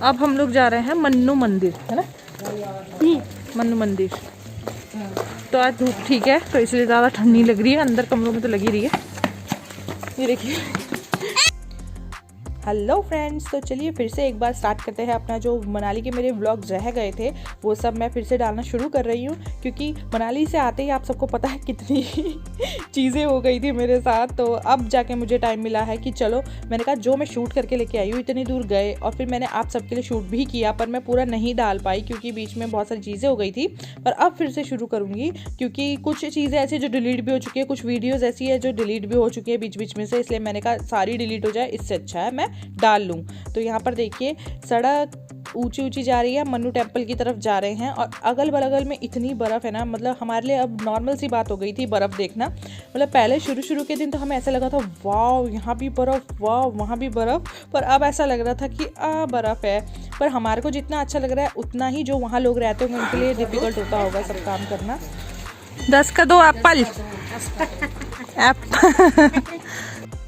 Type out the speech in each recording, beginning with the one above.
अब हम लोग जा रहे हैं मन्नू मंदिर, है ना? मन्नू मंदिर। तो आज धूप ठीक है तो इसलिए ज़्यादा ठंड नहीं लग रही है, अंदर कमरों में तो लगी रही है। ये देखिए। हेलो फ्रेंड्स, तो चलिए फिर से एक बार स्टार्ट करते हैं अपना जो मनाली के मेरे व्लॉग्स रह गए थे वो सब मैं फिर से डालना शुरू कर रही हूँ, क्योंकि मनाली से आते ही आप सबको पता है कितनी चीज़ें हो गई थी मेरे साथ। तो अब जाके मुझे टाइम मिला है कि चलो, मैंने कहा जो मैं शूट करके लेके आई हूँ, इतनी दूर गए और फिर मैंने आप सबके लिए शूट भी किया, पर मैं पूरा नहीं डाल पाई क्योंकि बीच में बहुत सारी चीज़ें हो गई थी। पर अब फिर से शुरू करूँगी क्योंकि कुछ चीज़ें ऐसी जो डिलीट भी हो चुकी है, कुछ वीडियोज़ ऐसी है जो डिलीट भी हो चुकी है बीच बीच में से, इसलिए मैंने कहा सारी डिलीट हो जाए, इससे अच्छा है मैं डाल लूँ। तो यहाँ पर देखिए सड़क ऊंची ऊंची जा रही है, मन्नू टेम्पल की तरफ जा रहे हैं और अगल बगल में इतनी बर्फ़ है ना, मतलब हमारे लिए अब नॉर्मल सी बात हो गई थी बर्फ़ देखना। मतलब पहले शुरू के दिन तो हमें ऐसा लगा था वाह यहाँ भी बर्फ़, वाह वहाँ भी बर्फ़, पर अब ऐसा लग रहा था कि बर्फ़ है। पर हमारे को जितना अच्छा लग रहा है उतना ही जो वहाँ लोग रहते होंगे उनके लिए डिफ़िकल्ट होता होगा सब काम करना। 10 का 2 एप्पल।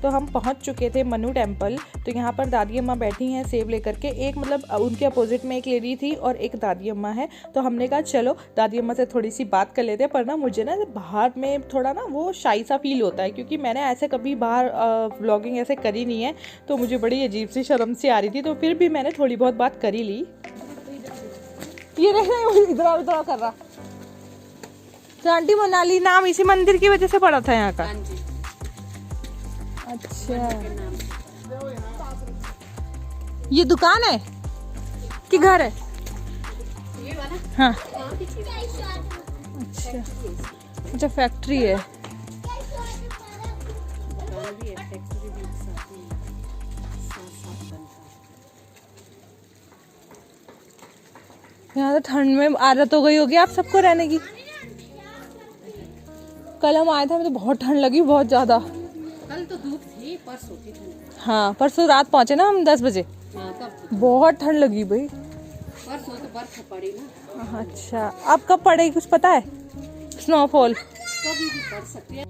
तो हम पहुंच चुके थे मन्नू टेम्पल। तो यहाँ पर दादी अम्मा बैठी हैं सेब लेकर के, एक मतलब उनके अपोजिट में एक लेडी थी और एक दादी अम्मा है। तो हमने कहा चलो दादी अम्मा से थोड़ी सी बात कर लेते हैं। पर ना मुझे ना बाहर में थोड़ा ना वो शाई सा फील होता है, क्योंकि मैंने ऐसे कभी बाहर व्लॉगिंग ऐसे करी नहीं है, तो मुझे बड़ी अजीब सी शर्म सी आ रही थी। तो फिर भी मैंने थोड़ी बहुत बात करी ली। ये इधर उधर कर रहा। तो आंटी मनाली नाम इसी मंदिर की वजह से पड़ा था यहाँ का? अच्छा, ये दुकान है कि घर है? ये वाला? हाँ। अच्छा अच्छा, फैक्ट्री है। यहाँ तो ठंड में आदत हो गई होगी आप सबको रहने की। कल हम आए थे, हमें तो बहुत ठंड लगी, बहुत ज्यादा। कल तो धूप थी, परसों थी ठंड। हाँ, परसों रात पहुंचे ना हम 10 बजे। बहुत ठंड लगी भाई। परसों तो बर्फ पड़ी ना। अच्छा, अब कब पड़ेगी कुछ पता है? स्नोफॉल कभी भी पड़ सकती है।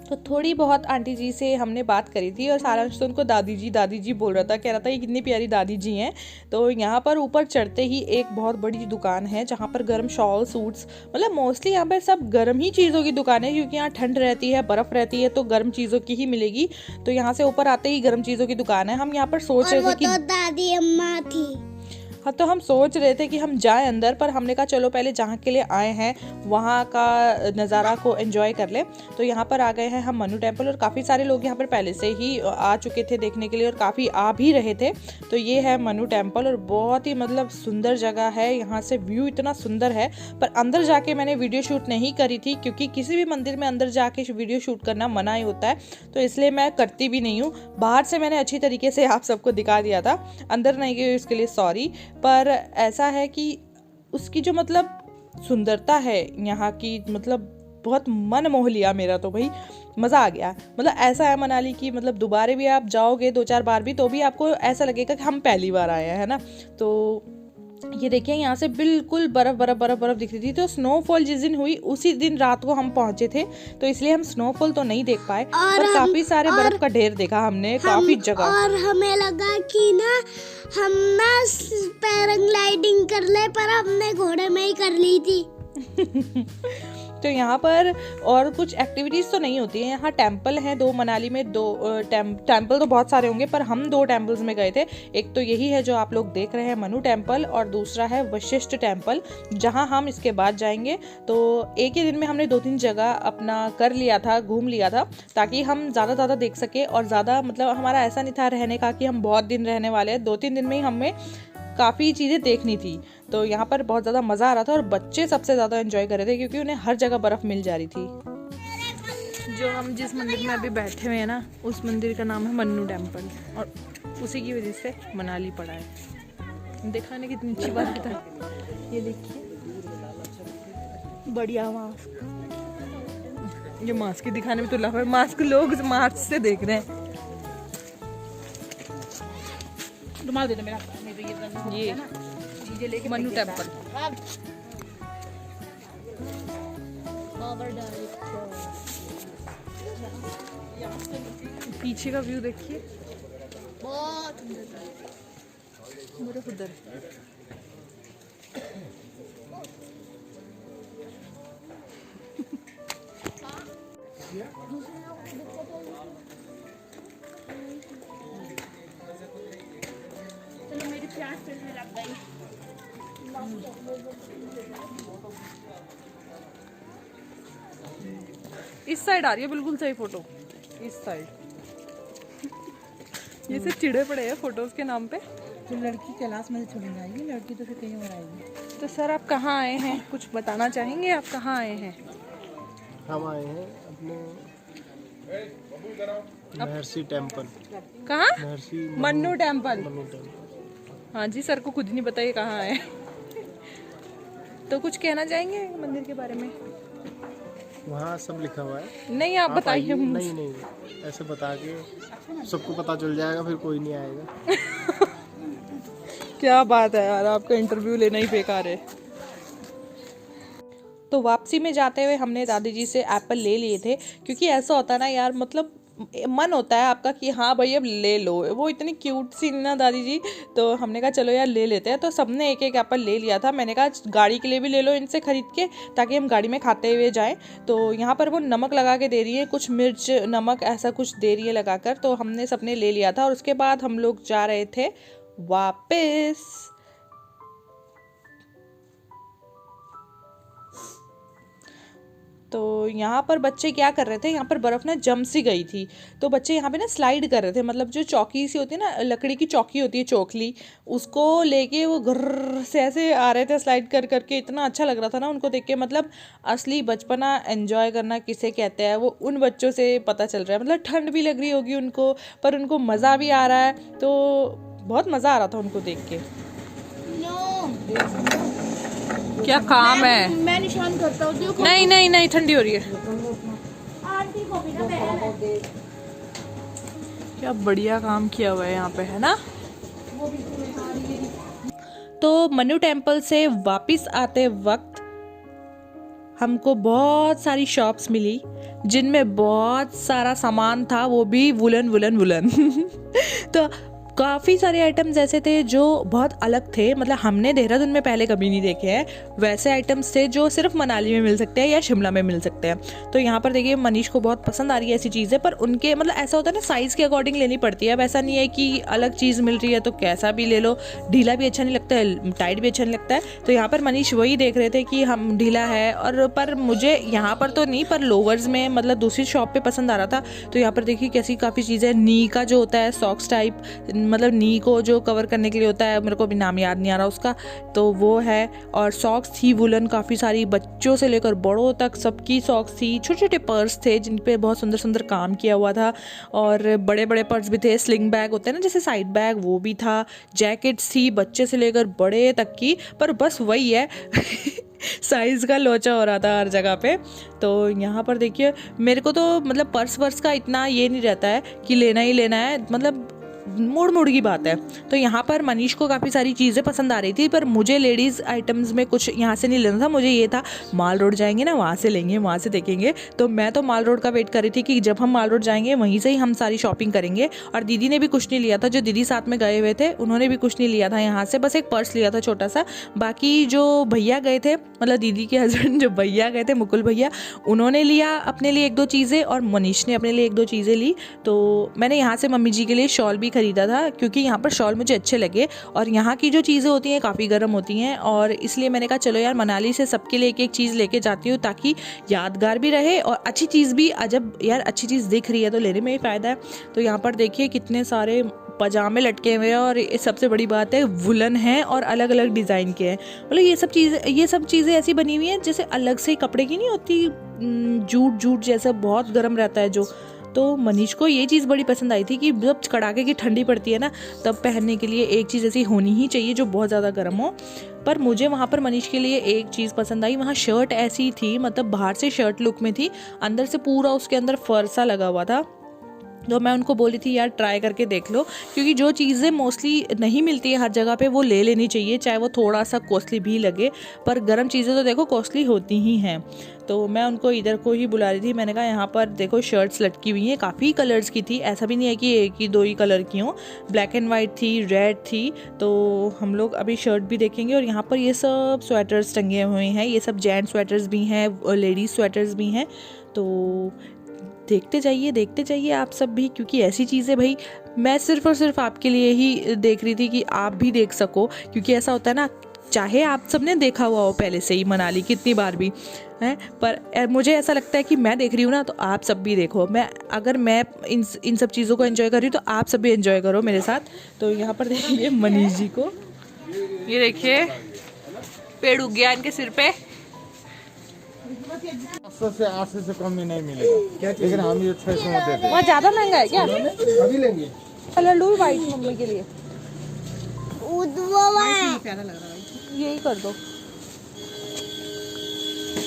तो थोड़ी बहुत आंटी जी से हमने बात करी थी और सारांश तो उनको दादी जी बोल रहा था, कह रहा था ये कितनी प्यारी दादी जी हैं। तो यहाँ पर ऊपर चढ़ते ही एक बहुत बड़ी दुकान है जहाँ पर गर्म शॉल सूट्स, मतलब मोस्टली यहाँ पर सब गर्म ही चीज़ों की दुकान है, क्योंकि यहाँ ठंड रहती है, बर्फ़ रहती है, तो गर्म चीज़ों की ही मिलेगी। तो यहाँ से ऊपर आते ही गर्म चीज़ों की दुकान है। हम यहाँ पर सोच रहे थे कि दादी अम्मा थी। हाँ, तो हम सोच रहे थे कि हम जाएं अंदर, पर हमने कहा चलो पहले जहाँ के लिए आए हैं वहाँ का नज़ारा को एंजॉय कर ले। तो यहाँ पर आ गए हैं हम मन्नू टेम्पल और काफ़ी सारे लोग यहाँ पर पहले से ही आ चुके थे देखने के लिए और काफ़ी आ भी रहे थे। तो ये है मन्नू टेम्पल और बहुत ही मतलब सुंदर जगह है, यहाँ से व्यू इतना सुंदर है। पर अंदर जाके मैंने वीडियो शूट नहीं करी थी, क्योंकि किसी भी मंदिर में अंदर जाके वीडियो शूट करना मना ही होता है, तो इसलिए मैं करती भी नहीं हूँ। बाहर से मैंने अच्छी तरीके से आप सबको दिखा दिया था, अंदर नहीं गई, उसके लिए सॉरी। पर ऐसा है कि उसकी जो मतलब सुंदरता है यहाँ की, मतलब बहुत मन मोह लिया मेरा, तो भाई मज़ा आ गया। मतलब ऐसा है मनाली की, मतलब दोबारा भी आप जाओगे 2-4 बार भी तो भी आपको ऐसा लगेगा कि हम पहली बार आए हैं, है ना। तो ये देखिए यहाँ से बिल्कुल बर्फ दिख रही थी। तो स्नोफॉल जिस दिन हुई उसी दिन रात को हम पहुंचे थे, तो इसलिए हम स्नोफॉल तो नहीं देख पाए, पर काफी सारे बर्फ का ढेर देखा हमने काफी जगह। और हमें लगा कि ना हम ना पैराग्लाइडिंग कर ले, पर हमने घोड़े में ही कर ली थी। तो यहाँ पर और कुछ एक्टिविटीज़ तो नहीं होती है। यहाँ टेम्पल हैं 2 मनाली में, 2 टेम्पल तो बहुत सारे होंगे, पर हम 2 टेम्पल्स में गए थे। एक तो यही है जो आप लोग देख रहे हैं मन्नू टेम्पल, और दूसरा है वशिष्ठ टेम्पल जहाँ हम इसके बाद जाएंगे। तो एक ही दिन में हमने 2-3 जगह अपना कर लिया था, घूम लिया था, ताकि हम ज़्यादा देख सके। और ज़्यादा मतलब हमारा ऐसा नहीं था रहने का कि हम बहुत दिन रहने वाले हैं, 2-3 दिन में ही हमें काफ़ी चीज़ें देखनी थी। तो यहाँ पर बहुत ज़्यादा मज़ा आ रहा था और बच्चे सबसे ज़्यादा एंजॉय कर रहे थे, क्योंकि उन्हें हर जगह बर्फ़ मिल जा रही थी। जो हम जिस मंदिर में अभी बैठे हुए हैं ना, उस मंदिर का नाम है मन्नू टेम्पल, और उसी की वजह से मनाली पड़ा है। देखा नहीं कितनी अच्छी बात है। ये देखिए बढ़िया मास्क, ये मास्क दिखाने में तो लगा है, मास्क लोग मास्क से देख रहे हैं। रुमाल दे दो मेरा, ये मन्नू टेम्पल। पीछे का व्यू देखिए, बहुत मेरे उधर। चलो मेरी प्यास फिर से लग गई। इस साइड आ रही है बिल्कुल सही फोटो, इस साइड। ये सिर्फ चिड़े पड़े हैं फोटोज के नाम पे। तो लड़की क्लास में छोड़ी जाएगी, लड़की तो फिर कहीं और आएगी। तो सर आप कहाँ आए हैं, कुछ बताना चाहेंगे? आप कहाँ आए हैं? हम आए हैं अपने महर्षि टेम्पल। कहाँ? महर्षि मन्नू टेम्पल। मन्नू टेम्पल। हाँ जी, सर को खुद ही नहीं पता ये कहाँ आए। तो कुछ कहना चाहेंगे मंदिर के बारे में? वहाँ सब लिखा हुआ है। नहीं, आप बताइए। आइए। नहीं, ऐसे बता के सबको पता चल जाएगा, फिर कोई नहीं आएगा। क्या बात है यार, आपका इंटरव्यू लेना ही बेकार है। तो वापसी में जाते हुए हमने दादी जी से एप्पल ले लिए थे, क्योंकि ऐसा होता है ना यार, मतलब मन होता है आपका कि हाँ भाई अब ले लो। वो इतनी क्यूट सी ना दादी जी, तो हमने कहा चलो यार ले लेते हैं। तो सबने एक एक एप्पल ले लिया था। मैंने कहा गाड़ी के लिए भी ले लो इनसे ख़रीद के, ताकि हम गाड़ी में खाते हुए जाएं। तो यहाँ पर वो नमक लगा के दे रही है, कुछ मिर्च नमक ऐसा कुछ दे रही है लगाकर। तो हमने सबने ले लिया था और उसके बाद हम लोग जा रहे थे वापस। तो यहाँ पर बच्चे क्या कर रहे थे, यहाँ पर बर्फ़ ना जम सी गई थी, तो बच्चे यहाँ पे ना स्लाइड कर रहे थे। मतलब जो चौकी सी होती है ना, लकड़ी की चौकी होती है, चोखली, उसको लेके वो गर्र से ऐसे आ रहे थे स्लाइड कर करके। इतना अच्छा लग रहा था ना उनको देख के। मतलब असली बचपना एंजॉय करना किसे कहते हैं, वो उन बच्चों से पता चल रहा है। मतलब ठंड भी लग रही होगी उनको, पर उनको मज़ा भी आ रहा है। तो बहुत मज़ा आ रहा था उनको देख के। क्या काम है? मैं निशान करता हूँ। नहीं, ठंडी हो रही है। आंटी को भी ना पहले क्या बढ़िया काम किया हुआ है यहाँ पे, है ना? तो मन्नू टेम्पल से वापस आते वक्त हमको बहुत सारी शॉप्स मिली, जिनमें बहुत सारा सामान था, वो भी वुलन। तो काफ़ी सारे आइटम्स ऐसे थे जो बहुत अलग थे। मतलब हमने देहरादून में पहले कभी नहीं देखे हैं। वैसे आइटम्स थे जो सिर्फ मनाली में मिल सकते हैं या शिमला में मिल सकते हैं। तो यहाँ पर देखिए मनीष को बहुत पसंद आ रही है ऐसी चीज़ें, पर उनके मतलब ऐसा होता है ना, साइज़ के अकॉर्डिंग लेनी पड़ती है। अब ऐसा नहीं है कि अलग चीज़ मिल रही है तो कैसा भी ले लो, ढीला भी अच्छा नहीं लगता है, टाइट भी अच्छा नहीं लगता है। तो यहाँ पर मनीष वही देख रहे थे कि हम ढीला है, और पर मुझे यहाँ पर तो नहीं, पर लोवर्स में मतलब दूसरी शॉप पे पसंद आ रहा था। तो यहाँ पर देखिए कैसी काफ़ी चीज़ें, नी का जो होता है सॉक्स टाइप, मतलब नी को जो कवर करने के लिए होता है, मेरे को भी नाम याद नहीं आ रहा उसका, तो वो है। और सॉक्स थी वुलन काफ़ी सारी, बच्चों से लेकर बड़ों तक सबकी सॉक्स थी। छोटे छोटे पर्स थे जिन पे बहुत सुंदर सुंदर काम किया हुआ था, और बड़े बड़े पर्स भी थे। स्लिंग बैग होते हैं ना जैसे साइड बैग, वो भी था। जैकेट्स थी बच्चे से लेकर बड़े तक की, पर बस वही है साइज़ का लोचा हो रहा था हर जगह पे। तो यहाँ पर देखिए मेरे को तो मतलब पर्स का इतना ये नहीं रहता है कि लेना ही लेना है, मतलब मुड़ की बात है। तो यहाँ पर मनीष को काफ़ी सारी चीज़ें पसंद आ रही थी, पर मुझे लेडीज़ आइटम्स में कुछ यहाँ से नहीं लेना था। मुझे ये था माल रोड जाएंगे ना, वहाँ से लेंगे, वहाँ से देखेंगे। तो मैं तो माल रोड का वेट कर रही थी कि जब हम माल रोड जाएंगे वहीं से ही हम सारी शॉपिंग करेंगे। और दीदी ने भी कुछ नहीं लिया था, जो दीदी साथ में गए हुए थे उन्होंने भी कुछ नहीं लिया था यहाँ से, बस एक पर्स लिया था छोटा सा। बाकी जो भैया गए थे, मतलब दीदी के हस्बैंड जो भैया गए थे, मुकुल भैया, उन्होंने लिया अपने लिए 1-2 चीज़ें, और मनीष ने अपने लिए 1-2 चीज़ें ली। तो मैंने यहाँ से मम्मी जी के लिए शॉल भी खरीदा था, क्योंकि यहाँ पर शॉल मुझे अच्छे लगे, और यहाँ की जो चीज़ें होती हैं काफ़ी गर्म होती हैं, और इसलिए मैंने कहा चलो यार मनाली से सबके लिए एक एक चीज़ लेके जाती हूँ, ताकि यादगार भी रहे और अच्छी चीज़ भी। जब यार अच्छी चीज़ दिख रही है तो लेने में ही फ़ायदा है। तो यहाँ पर देखिए कितने सारे पजामे लटके हुए हैं, और सबसे बड़ी बात है वुलन है और अलग अलग डिज़ाइन के हैं। मतलब ये सब चीज़ें ऐसी बनी हुई हैं जैसे अलग से कपड़े की नहीं होती, जूट जैसा बहुत गर्म रहता है जो। तो मनीष को ये चीज़ बड़ी पसंद आई थी कि जब कड़ाके की ठंडी पड़ती है ना, तब पहनने के लिए एक चीज़ ऐसी होनी ही चाहिए जो बहुत ज़्यादा गर्म हो। पर मुझे वहाँ पर मनीष के लिए एक चीज़ पसंद आई। वहाँ शर्ट ऐसी थी, मतलब बाहर से शर्ट लुक में थी, अंदर से पूरा उसके अंदर फर सा लगा हुआ था। तो मैं उनको बोली थी यार ट्राई करके देख लो, क्योंकि जो चीज़ें मोस्टली नहीं मिलती है हर जगह पे वो ले लेनी चाहिए, चाहे वो थोड़ा सा कॉस्टली भी लगे, पर गर्म चीज़ें तो देखो कॉस्टली होती ही हैं। तो मैं उनको इधर को ही बुला रही थी। मैंने कहा यहाँ पर देखो शर्ट्स लटकी हुई हैं, काफ़ी कलर्स की थी, ऐसा भी नहीं है कि एक ही दो ही कलर की हों, ब्लैक एंड वाइट थी, रेड थी। तो हम लोग अभी शर्ट भी देखेंगे। और यहाँ पर ये सब स्वेटर्स टंगे हुए हैं, ये सब जेंट्स स्वेटर्स भी हैं, लेडीज़ स्वेटर्स भी हैं। तो देखते जाइए आप सब भी, क्योंकि ऐसी चीज़ें भाई मैं सिर्फ़ और सिर्फ आपके लिए ही देख रही थी कि आप भी देख सको। क्योंकि ऐसा होता है ना, चाहे आप सब ने देखा हुआ हो पहले से ही मनाली कितनी बार भी है, पर मुझे ऐसा लगता है कि मैं देख रही हूँ ना तो आप सब भी देखो। अगर मैं इन सब चीज़ों को एंजॉय कर रही हूँ तो आप सब भी एंजॉय करो मेरे साथ। तो यहाँ पर देखिए मनीष जी को, ये देखिए पेड़ उग गया इनके सिर पे। 700 से 800 से कम में नहीं मिलेगा, लेकिन हम ये 600 में देते हैं। वहाँ ज़्यादा महंगा है क्या? अभी लेंगे। कलर लूँ वाइट मम्मी के लिए? प्यारा लग रहा है। यही कर दो।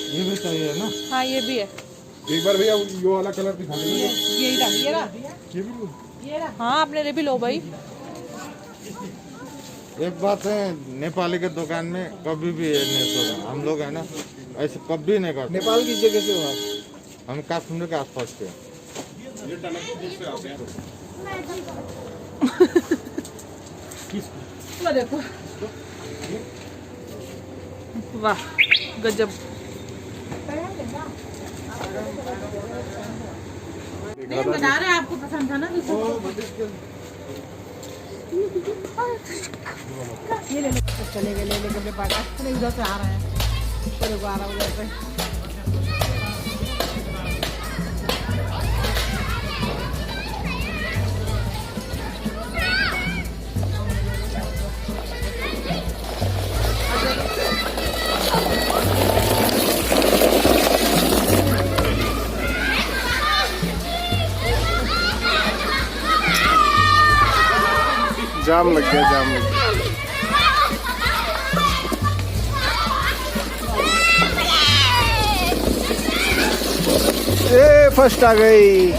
ये भी सही है ना? हाँ ये भी है। एक बार भैया ये वाला कलर दिखा दीजिए। ये रहा। ये भी हाँ अपने लिए भी लो भाई। एक बात है, नेपाली के दुकान में कभी भी ये नहीं सोचा, हम लोग है ना ऐसे कभी नहीं करते। नेपाल की जगह से हो आप? हम काठमांडू के आसपास के। देखो वाह गजब। नहीं हम बता रहे हैं आपको पसंद था ना ये ले लो। चले गए ले लेके अपने उधर से आ रहे हैं 12 बजे पे। जाम लग गया, जाम लग गया। ए फर्स्ट आ गई।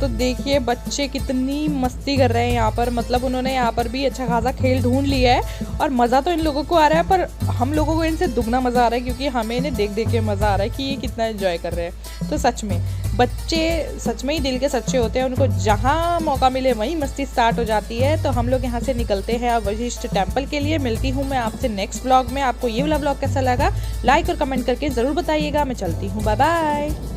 तो देखिए बच्चे कितनी मस्ती कर रहे हैं यहाँ पर, मतलब उन्होंने यहाँ पर भी अच्छा खासा खेल ढूंढ लिया है और मज़ा तो इन लोगों को आ रहा है, पर हम लोगों को इनसे दुगना मज़ा आ रहा है, क्योंकि हमें इन्हें देख देख के मज़ा आ रहा है कि ये कितना एंजॉय कर रहे हैं। तो सच में बच्चे सच में ही दिल के सच्चे होते हैं, उनको जहाँ मौका मिले वहीं मस्ती स्टार्ट हो जाती है। तो हम लोग यहाँ से निकलते हैं अब वशिष्ठ टेम्पल के लिए। मिलती हूँ मैं आपसे नेक्स्ट ब्लॉग में। आपको ये वाला ब्लॉग कैसा लगा लाइक और कमेंट करके ज़रूर बताइएगा। मैं चलती हूँ, बाय बाय।